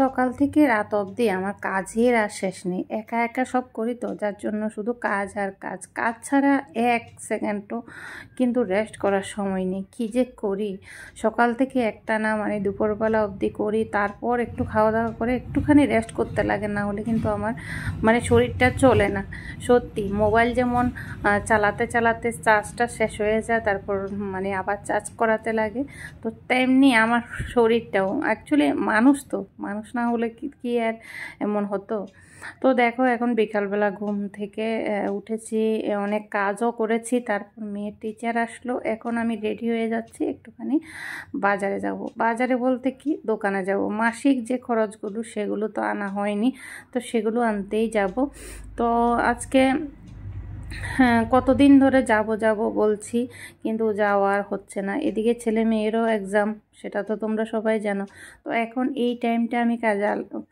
সকাল থেকে রাত অবধি আমার কাজের আর শেষ নেই। একা একা সব করি তো, যার জন্য শুধু কাজ আর কাজ। কাজ ছাড়া এক সেকেন্ডও কিন্তু রেস্ট করার সময় নেই। কী যে করি, সকাল থেকে একটানা মানে দুপুরবেলা অবধি করি, তারপর একটু খাওয়া দাওয়া করে একটুখানি রেস্ট করতে লাগে, না হলে কিন্তু আমার মানে শরীরটা চলে না। সত্যি মোবাইল যেমন চালাতে চালাতে চার্জটা শেষ হয়ে যায়, তারপর মানে আবার চার্জ করাতে লাগে, তো তেমনি আমার শরীরটাও। অ্যাকচুয়ালি মানুষ তো, মানুষ না হলে কি আর এমন হতো। তো দেখো এখন বিকালবেলা ঘুম থেকে উঠেছি, অনেক কাজও করেছি, তারপর মেয়ের টিচার আসলো। এখন আমি রেডি হয়ে যাচ্ছি, একটুখানি বাজারে যাব। বাজারে বলতে কি, দোকানে যাব। মাসিক যে খরচগুলো সেগুলো তো আনা হয়নি, তো সেগুলো আনতেই যাব। তো আজকে হ্যাঁ, কতদিন ধরে যাব বলছি, কিন্তু যাওয়ার হচ্ছে না। এদিকে ছেলে মেয়েরও এক্সাম, সেটা তো তোমরা সবাই জানো। তো এখন এই টাইমটা আমি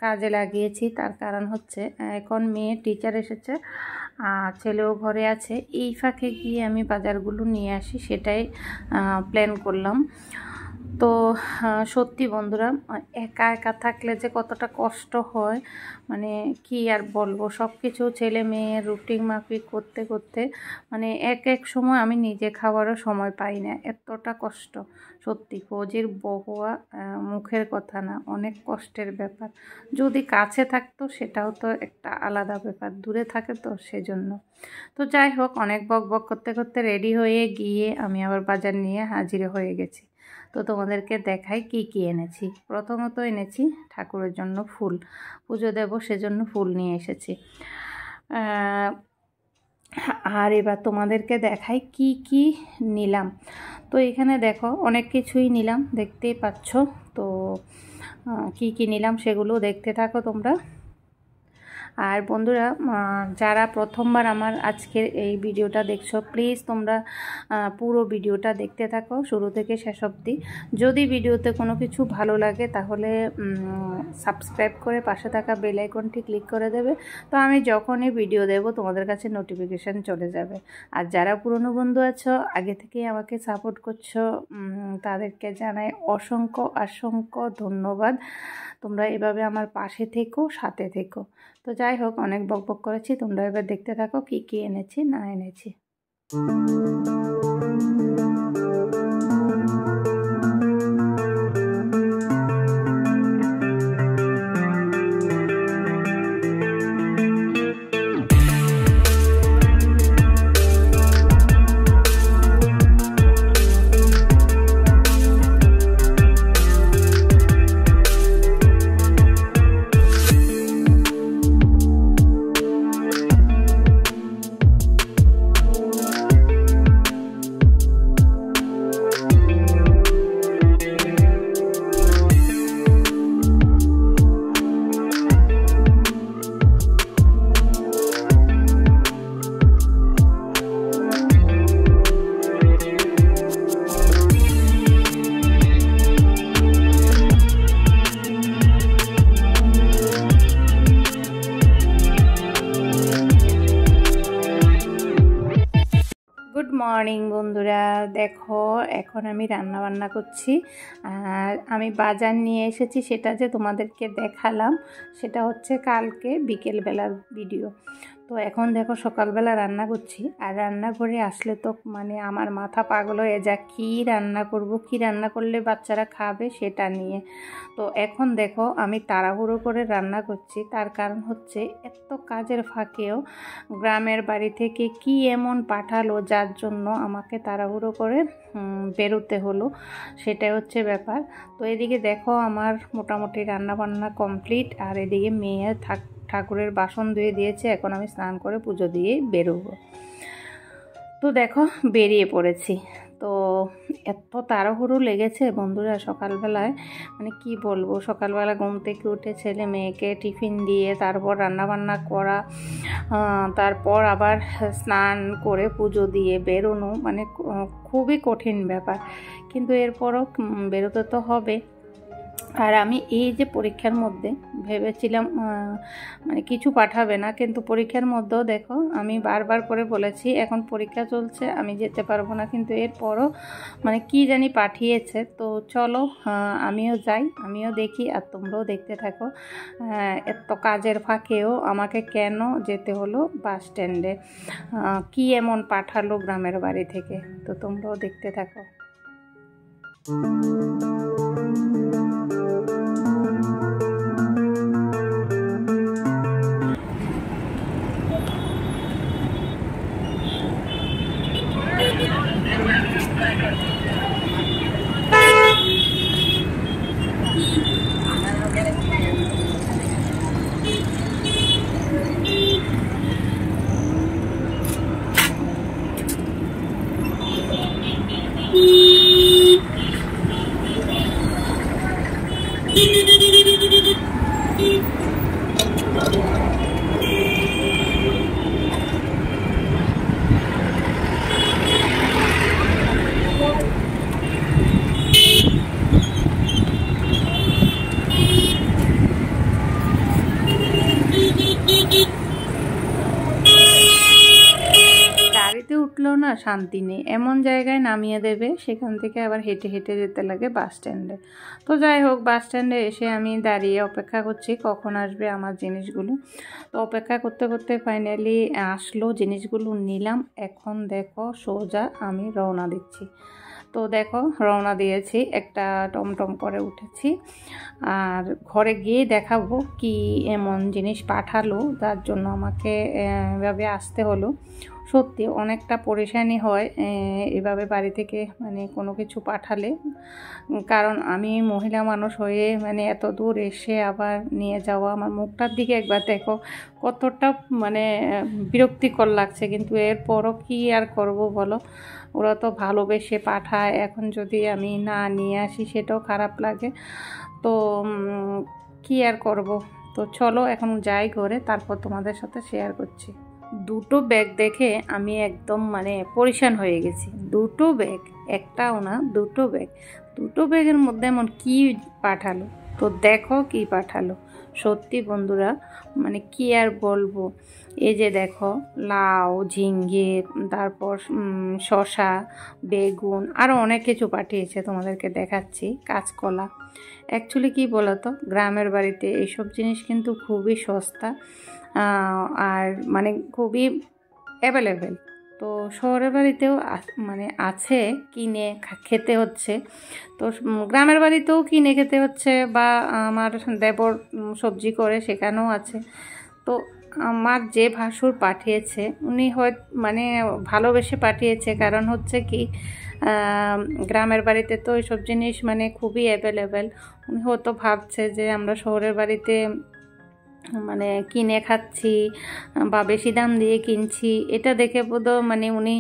কাজে লাগিয়েছি, তার কারণ হচ্ছে এখন মেয়ের টিচার এসেছে, ছেলেও ঘরে আছে। এই ফাঁকে গিয়ে আমি বাজারগুলো নিয়ে আসি, সেটাই প্ল্যান করলাম। তো সত্যি বন্ধুরা, একা একা থাকলে যে কতটা কষ্ট হয়, মানে কি আর বলবো। সব কিছু ছেলে মেয়ের রুটিন মাফিক করতে করতে মানে এক সময় আমি নিজে খাওয়ারও সময় পাই না, এতটা কষ্ট। সত্যি ফৌজির বউ হওয়া মুখের কথা না, অনেক কষ্টের ব্যাপার। যদি কাছে থাকতো সেটাও তো একটা আলাদা ব্যাপার, দূরে থাকে তো সেজন্য। তো যাই হোক, অনেক বক করতে করতে রেডি হয়ে গিয়ে আমি আবার বাজার নিয়ে হাজির হয়ে গেছি। তো তোমাদেরকে দেখাই কি কি এনেছি। প্রথমত এনেছি ঠাকুরের জন্য ফুল, পুজো দেব সেজন্য ফুল নিয়ে এসেছি। আর এবার তোমাদেরকে দেখাই কি কি নিলাম। তো এখানে দেখো অনেক কিছুই নিলাম, দেখতেই পাচ্ছ। তো কি কি নিলাম সেগুলো দেখতে থাকো তোমরা। আর বন্ধুরা, যারা প্রথমবার আমার আজকের এই ভিডিওটা দেখছো, প্লিজ তোমরা পুরো ভিডিওটা দেখতে থাকো শুরু থেকে শেষ অবধি। যদি ভিডিওতে কোনো কিছু ভালো লাগে তাহলে সাবস্ক্রাইব করে পাশে থাকা বেল আইকনটি ক্লিক করে দেবে, তো আমি যখনই ভিডিও দেব তোমাদের কাছে নোটিফিকেশান চলে যাবে। আর যারা পুরনো বন্ধু আছো, আগে থেকেই আমাকে সাপোর্ট করছো, তাদেরকে জানাই অসংখ্য ধন্যবাদ। তোমরা এভাবে আমার পাশে থেকো, সাথে থেকো। তো যাই হোক, অনেক বকবক করেছি, তোমরা এবার দেখতে থাকো কি কি এনেছি না এনেছি। গুড মর্নিং বন্ধুরা, দেখো এখন আমি রান্না বান্না করছি। আর আমি বাজার নিয়ে এসেছি, সেটা যে তোমাদেরকে দেখালাম সেটা হচ্ছে কালকে বিকেলবেলার ভিডিও। তো এখন দেখো সকালবেলা রান্না করছি, আর রান্নাঘরে আসলে তো মানে আমার মাথা পাগল হয়ে যায়, কী রান্না করব, কী রান্না করলে বাচ্চারা খাবে সেটা নিয়ে। তো এখন দেখো আমি তাড়াহুড়ো করে রান্না করছি, তার কারণ হচ্ছে এত কাজের ফাঁকেও গ্রামের বাড়ি থেকে কি এমন পাঠালো যার জন্য আমাকে তাড়াহুড়ো করে বেরোতে হলো, সেটাই হচ্ছে ব্যাপার। তো এদিকে দেখো আমার মোটামুটি রান্না বান্না কমপ্লিট, আর এদিকে মেয়ে ঠাকুরের বাসন ধুয়ে দিয়েছে, এখন আমি স্নান করে পুজো দিয়ে বেরোবো। তো দেখো বেরিয়ে পড়েছি। তো এত তাড়াহুড়ো লেগেছে বন্ধুরা সকালবেলায়, মানে কি বলবো। সকালবেলা ঘুম থেকে উঠে ছেলে মেয়েকে টিফিন দিয়ে তারপর রান্নাবান্না করা, তারপর আবার স্নান করে পুজো দিয়ে বেরোনো, মানে খুবই কঠিন ব্যাপার। কিন্তু এরপরও বেরোতে তো হবে। আর আমি এই যে পরীক্ষার মধ্যে ভেবেছিলাম মানে কিছু পাঠাবে না, কিন্তু পরীক্ষার মধ্যেও দেখো আমি বারবার করে বলেছি এখন পরীক্ষা চলছে আমি যেতে পারবো না, কিন্তু এরপরও মানে কি জানি পাঠিয়েছে। তো চলো আমিও যাই, আমিও দেখি আর তোমরাও দেখতে থাকো এত কাজের ফাঁকেও আমাকে কেন যেতে হলো বাস স্ট্যান্ডে, কি এমন পাঠালো গ্রামের বাড়ি থেকে। তো তোমরাও দেখতে থাকো। গাড়িতে উঠলেও না শান্তি নেই, এমন জায়গায় নামিয়ে দেবে সেখান থেকে আবার হেঁটে হেঁটে যেতে লাগে বাস স্ট্যান্ডে। তো যাই হোক, বাস স্ট্যান্ডে এসে আমি দাঁড়িয়ে অপেক্ষা করছি কখন আসবে আমার জিনিসগুলো। তো অপেক্ষা করতে করতে ফাইনালি আসলো, জিনিসগুলো নিলাম। এখন দেখো সোজা আমি রওনা দিচ্ছি। তো দেখো রওনা দিয়েছি, একটা টমটম করে উঠেছি। আর ঘরে গিয়ে দেখাবো কি এমন জিনিস পাঠালো যার জন্য আমাকে এভাবে আসতে হলো। সত্যি অনেকটা পরেশানি হয় এভাবে বাড়ি থেকে মানে কোনো কিছু পাঠালে, কারণ আমি মহিলা মানুষ হয়ে মানে এত দূর এসে আবার নিয়ে যাওয়া, আমার মুখটার দিকে একবার দেখো কতটা মানে বিরক্তিকর লাগছে। কিন্তু এরপরও কি আর করব বলো, ওরা তো ভালোবেসে পাঠায়, এখন যদি আমি না নিয়ে আসি সেটাও খারাপ লাগে। তো কি আর করব। তো চলো এখন যাই ঘরে, তারপর তোমাদের সাথে শেয়ার করছি। দুটো ব্যাগ দেখে আমি একদম মানে পরেশান হয়ে গেছি। দুটো ব্যাগ, একটাও না দুটো ব্যাগ। দুটো ব্যাগের মধ্যে এমন কি পাঠালো, তো দেখো কি পাঠালো। সত্যি বন্ধুরা মানে কি আর বলবো, এই যে দেখো লাউ, ঝিঙ্গে, তারপর শসা, বেগুন, আরও অনেক কিছু পাঠিয়েছে, তোমাদেরকে দেখাচ্ছি। কাঁচকলা। অ্যাকচুয়ালি কি বলতো, গ্রামের বাড়িতে এইসব জিনিস কিন্তু খুবই সস্তা আর মানে খুবই অ্যাভেলেবেল। তো শহরের বাড়িতেও মানে আছে, কিনে খেতে হচ্ছে। তো গ্রামের বাড়িতেও কিনে খেতে হচ্ছে, বা আমার দেবর সবজি করে সেখানেও আছে। তো আমার যে ভাসুর পাঠিয়েছে উনি মানে ভালোবেসে পাঠিয়েছে, কারণ হচ্ছে কি গ্রামের বাড়িতে তো এইসব জিনিস মানে খুবই অ্যাভেলেবেল। উনি হয়তো ভাবছে যে আমরা শহরের বাড়িতে মানে কিনে খাচ্ছি বা বেশি দাম দিয়ে কিনছি, এটা দেখে বোধহয় মানে উনি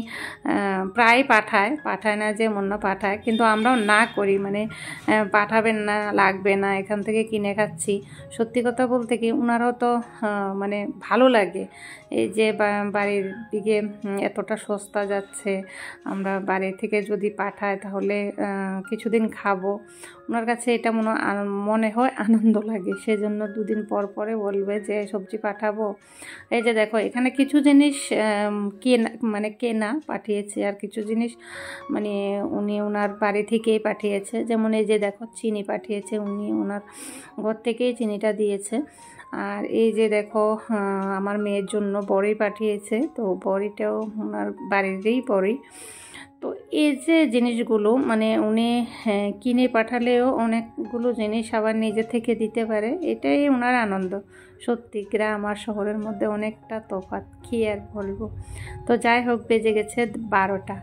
প্রায় পাঠায় না যে মনে পাঠায়, কিন্তু আমরাও না করি মানে পাঠাবেন না, লাগবে না, এখান থেকে কিনে খাচ্ছি। সত্যি কথা বলতে কি ওনারও তো মানে ভালো লাগে এই যে বাড়ির দিকে এতটা সস্তা যাচ্ছে, আমরা বাড়ি থেকে যদি পাঠায় তাহলে কিছুদিন খাবো। ওনার কাছে এটা মনে হয় আনন্দ লাগে, সেজন্য দুদিন পর পরে বলবে যে সবজি পাঠাবো। এই যে দেখো এখানে কিছু জিনিস কেনা পাঠিয়েছে, আর কিছু জিনিস মানে উনি ওনার বাড়ি থেকেই পাঠিয়েছে। যেমন এই যে দেখো চিনি পাঠিয়েছে, উনি ওনার ঘর থেকেই চিনিটা দিয়েছে। আর এই যে দেখো আমার মেয়ের জন্য বড়ি পাঠিয়েছে, তো বড়িটাও ওনার বাড়িরই বড়ি। তো এই যে জিনিসগুলো মানে উনি কিনে পাঠালেও অনেকগুলো জিনিস আবার নিজে থেকে দিতে পারে, এটাই ওনার আনন্দ। সত্যি গ্রাম আর শহরের মধ্যে অনেকটা তফাৎ, কী আর বলবো। তো যাই হোক, বেজে গেছে 12টা।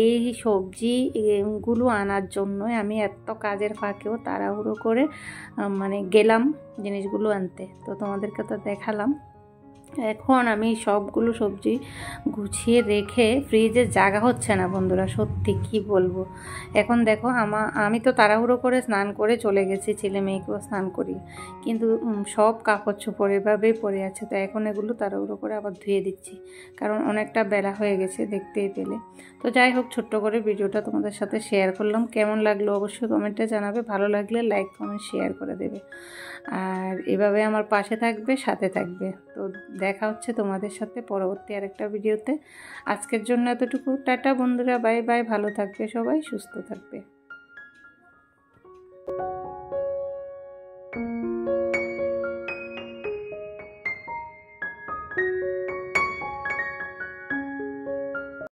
এই সবজিগুলো আনার জন্যই আমি এত কাজের ফাঁকেও তাড়াহুড়ো করে মানে গেলাম জিনিসগুলো আনতে। তো তোমাদেরকে তো দেখালাম। এখন আমি সবগুলো সবজি গুছিয়ে রেখে ফ্রিজে জায়গা হচ্ছে না বন্ধুরা, সত্যি কি বলবো। এখন দেখো আমি তো তাড়াহুড়ো করে স্নান করে চলে গেছি, ছেলে মেয়েকেও স্নান করি, কিন্তু সব কাপড় চোপড় এভাবেই পড়ে আছে। তো এখন এগুলো তাড়াহুড়ো করে আবার ধুয়ে দিচ্ছি, কারণ অনেকটা বেলা হয়ে গেছে দেখতেই পেলে। তো যাই হোক, ছোট্ট করে ভিডিওটা তোমাদের সাথে শেয়ার করলাম। কেমন লাগলো অবশ্যই কমেন্টে জানাবে, ভালো লাগলে লাইক কমেন্ট শেয়ার করে দেবে, আর এভাবে আমার পাশে থাকবে, সাথে থাকবে। তো দেখা হচ্ছে তোমাদের সাথে পরবর্তী আরেকটা ভিডিওতে। আজকের জন্য এতটুকু, টাটা বন্ধুরা, বাই বাই, ভালো থাকবে সবাই, সুস্থ থাকবে।